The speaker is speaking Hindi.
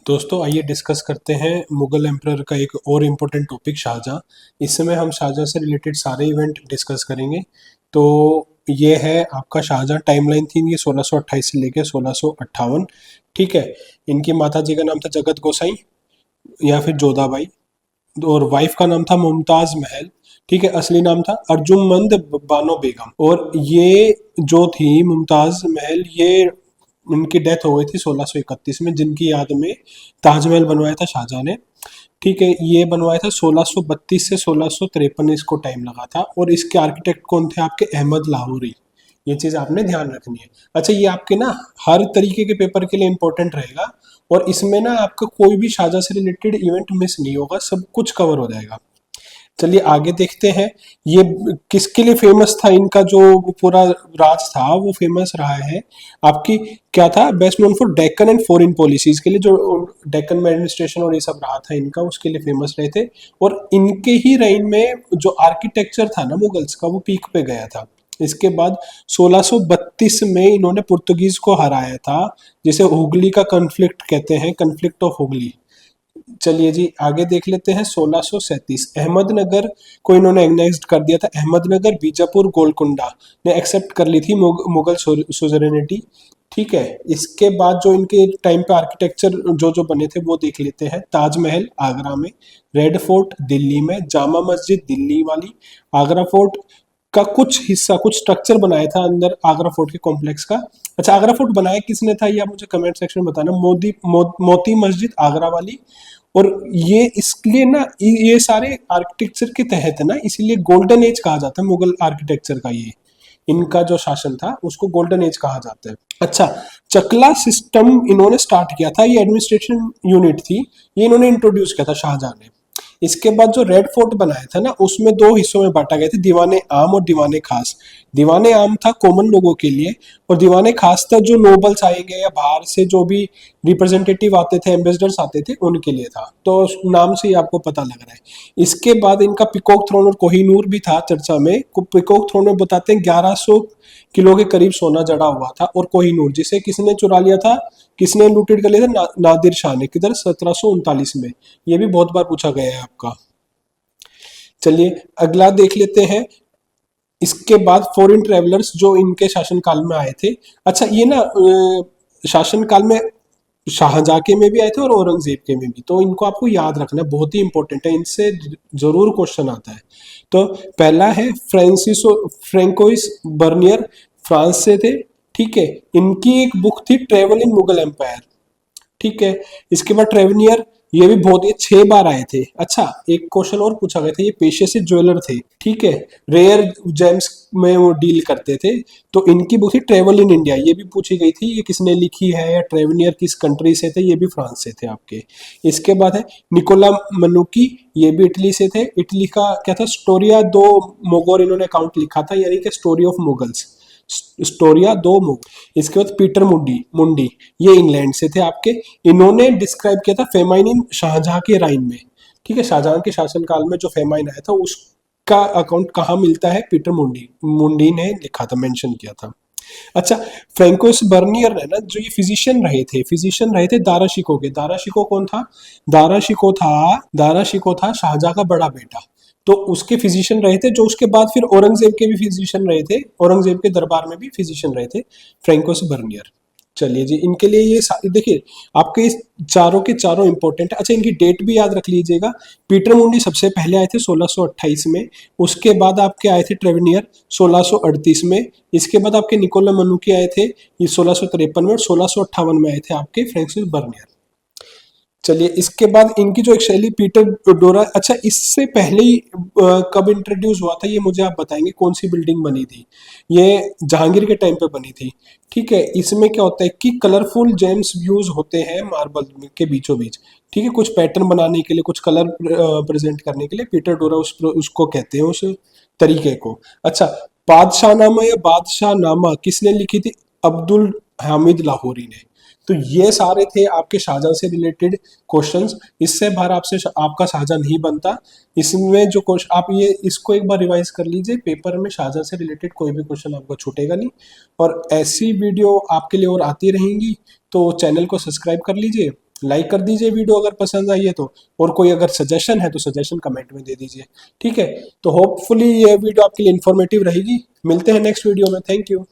दोस्तों आइए डिस्कस करते हैं मुगल एम्परर का एक और इम्पोर्टेंट टॉपिक शाहजहाँ। इस समय हम शाहजहाँ से रिलेटेड सारे इवेंट डिस्कस करेंगे। तो ये है आपका शाहजहाँ। टाइमलाइन थी इनकी 1628 से लेकर 1658। ठीक है। इनकी माता जी का नाम था जगत गोसाई या फिर जोधाबाई, और वाइफ का नाम था मुमताज महल। ठीक है। असली नाम था अर्जुमंद बानो बेगम। और ये जो थी मुमताज महल, ये उनकी डेथ हो गई थी 1631 में, जिनकी याद में ताजमहल बनवाया था शाहजहां ने। ठीक है। ये बनवाया था 1632 से 1653, इसको टाइम लगा था। और इसके आर्किटेक्ट कौन थे आपके? अहमद लाहौरी। ये चीज आपने ध्यान रखनी है। अच्छा, ये आपके ना हर तरीके के पेपर के लिए इंपॉर्टेंट रहेगा, और इसमें ना आपका कोई भी शाहजहां से रिलेटेड इवेंट मिस नहीं होगा, सब कुछ कवर हो जाएगा। चलिए आगे देखते हैं। ये किसके लिए फेमस था? इनका जो पूरा राज था वो फेमस रहा है आपकी, क्या था? Best known for Deccan and foreign policies के लिए, जो डेक्कन में एडमिनिस्ट्रेशन और ये सब रहा था इनका, उसके लिए फेमस रहे थे। और इनके ही रेन में जो आर्किटेक्चर था ना मुगल्स का, वो पीक पे गया था। इसके बाद 1632 में इन्होंने पुर्तगीज को हराया था, जिसे हुगली का कन्फ्लिक्ट कहते हैं, कन्फ्लिक्ट ऑफ हुगली। चलिए जी आगे देख लेते हैं। 1637 अहमदनगर को इन्होंने एग्नाइज्ड कर दिया था। अहमदनगर, बीजापुर, गोलकुंडा ने एक्सेप्ट कर ली थी मुगल सुजरेनिटी। ठीक है। इसके बाद जो इनके टाइम पे आर्किटेक्चर जो जो बने थे वो देख लेते हैं। ताजमहल आगरा में, रेड फोर्ट दिल्ली में, जामा मस्जिद दिल्ली वाली, आगरा फोर्ट का कुछ हिस्सा, कुछ स्ट्रक्चर बनाया था अंदर आगरा फोर्ट के कॉम्प्लेक्स का। अच्छा, आगरा फोर्ट बनाया किसने था ये आप मुझे कमेंट सेक्शन में बताना। मोती मस्जिद आगरा वाली। और ये इसलिए ना, ये सारे आर्किटेक्चर के तहत है ना, इसीलिए गोल्डन एज कहा जाता है मुगल आर्किटेक्चर का। ये इनका जो शासन था उसको गोल्डन एज कहा जाता है। अच्छा, चकला सिस्टम इन्होंने स्टार्ट किया था, ये एडमिनिस्ट्रेशन यूनिट थी, ये इन्होंने इंट्रोड्यूस किया था शाहजहां ने। इसके बाद जो रेड फोर्ट बनाया था ना, उसमें दो हिस्सों में बांटा गया था, दीवाने आम और दीवाने खास। दीवाने आम था कॉमन लोगों के लिए, और दीवाने खास था जो नोबल्स आएंगे या बाहर से जो भी रिप्रेजेंटेटिव आते थे, एम्बेसडर्स आते थे, उनके लिए था। तो नाम से ही आपको पता लग रहा है। इसके बाद इनका पिकॉक थ्रोन और कोहिनूर भी था चर्चा में। पिकॉक थ्रोन में बताते हैं 1100 किलो के करीब सोना जड़ा हुआ था, और कोहिनूर जिसे किसने चुरा लिया था, किसने लूटेड कर लिया था? नादिर शाह ने। किधर? 1739 में। ये भी बहुत बार पूछा गया है आपका। चलिए अगला देख लेते हैं। इसके बाद फॉरेन ट्रेवलर्स जो इनके शासनकाल में आए थे। अच्छा, ये ना शासनकाल में शाहजहां के में भी आए थे और औरंगजेब के में भी, तो इनको आपको याद रखना, बहुत ही इंपॉर्टेंट है, इनसे जरूर क्वेश्चन आता है। तो पहला है फ्रेंकोइस बर्नियर, फ्रांस से थे। ठीक है। इनकी एक बुक थी ट्रेवल इन मुगल एम्पायर। ठीक है। इसके बाद ट्रेवनियर, ये भी बहुत, ये 6 बार आए थे। अच्छा, एक क्वेश्चन और पूछा गया था, ये पेशे से ज्वेलर थे। ठीक है। रेयर जेम्स में वो डील करते थे। तो इनकी बुक थी ट्रेवल इन इंडिया, ये भी पूछी गई थी, ये किसने लिखी है, या ट्रेवनियर किस कंट्री से थे? ये भी फ्रांस से थे आपके। इसके बाद है निकोला मनुकी, ये भी इटली से थे। इटली का क्या था? स्टोरिया दो मोगोर इन्होंने अकाउंट लिखा था, यानी कि स्टोरी ऑफ मुगल्स, स्टोरिया दो मुगल। इसके बाद पीटर मुंडी मुंडी ये इंग्लैंड से थे आपके। इन्होंने डिस्क्राइब किया था फेमाइन इन शाहजहां के राइन में। ठीक है। शाहजहां के शासनकाल में जो फेमाइन आया था उसका अकाउंट कहाँ मिलता है? पीटर मुंडी मुंडी ने लिखा था, मेंशन किया था। अच्छा, फ्रैंकोइस बर्नियर है ना, जो ये फिजिशियन रहे थे दाराशिको के। दाराशिको कौन था? दाराशिको था शाहजहां का बड़ा बेटा। तो उसके फिजिशियन रहे थे, जो उसके बाद फिर औरंगजेब के भी फिजिशियन रहे थे, औरंगजेब के दरबार में भी फिजिशियन रहे थे, फ्रैंकोइस बर्नियर। चलिए जी, इनके लिए ये देखिए आपके इस चारों के चारों इंपॉर्टेंट है। अच्छा, इनकी डेट भी याद रख लीजिएगा। पीटर मुंडी सबसे पहले आए थे 1628 में। उसके बाद आपके आए थे ट्रेवनियर 1638 में। इसके बाद आपके निकोला मनुकी आए थे ये 1653 में, और 1658 में आए थे आपके फ्रैंसिस बर्नियर। चलिए इसके बाद इनकी जो एक शैली पीटर डोरा। अच्छा, इससे पहले ही कब इंट्रोड्यूस हुआ था ये मुझे आप बताएंगे, कौन सी बिल्डिंग बनी थी? ये जहांगीर के टाइम पे बनी थी। ठीक है। इसमें क्या होता है कि कलरफुल जेम्स यूज होते हैं मार्बल के बीचों बीच। ठीक है। कुछ पैटर्न बनाने के लिए, कुछ कलर प्रेजेंट करने के लिए पीटर डोरा उसको कहते हैं, उस तरीके को। अच्छा, बादशाहनामा या बादशाहनामा किसने लिखी थी? अब्दुल हामिद लाहौरी ने। तो ये सारे थे आपके शाहजहां से रिलेटेड क्वेश्चंस। इससे बाहर आपसे आपका शाहजहां नहीं बनता। इसमें जो क्वेश्चन आप ये इसको एक बार रिवाइज कर लीजिए, पेपर में शाहजहां से रिलेटेड कोई भी क्वेश्चन आपको छूटेगा नहीं। और ऐसी वीडियो आपके लिए और आती रहेंगी, तो चैनल को सब्सक्राइब कर लीजिए। लाइक कर दीजिए वीडियो अगर पसंद आई है तो, और कोई अगर सजेशन है तो सजेशन कमेंट में दे दीजिए। ठीक है, तो होपफुली ये वीडियो आपके लिए इन्फॉर्मेटिव रहेगी। मिलते हैं नेक्स्ट वीडियो में। Thank you.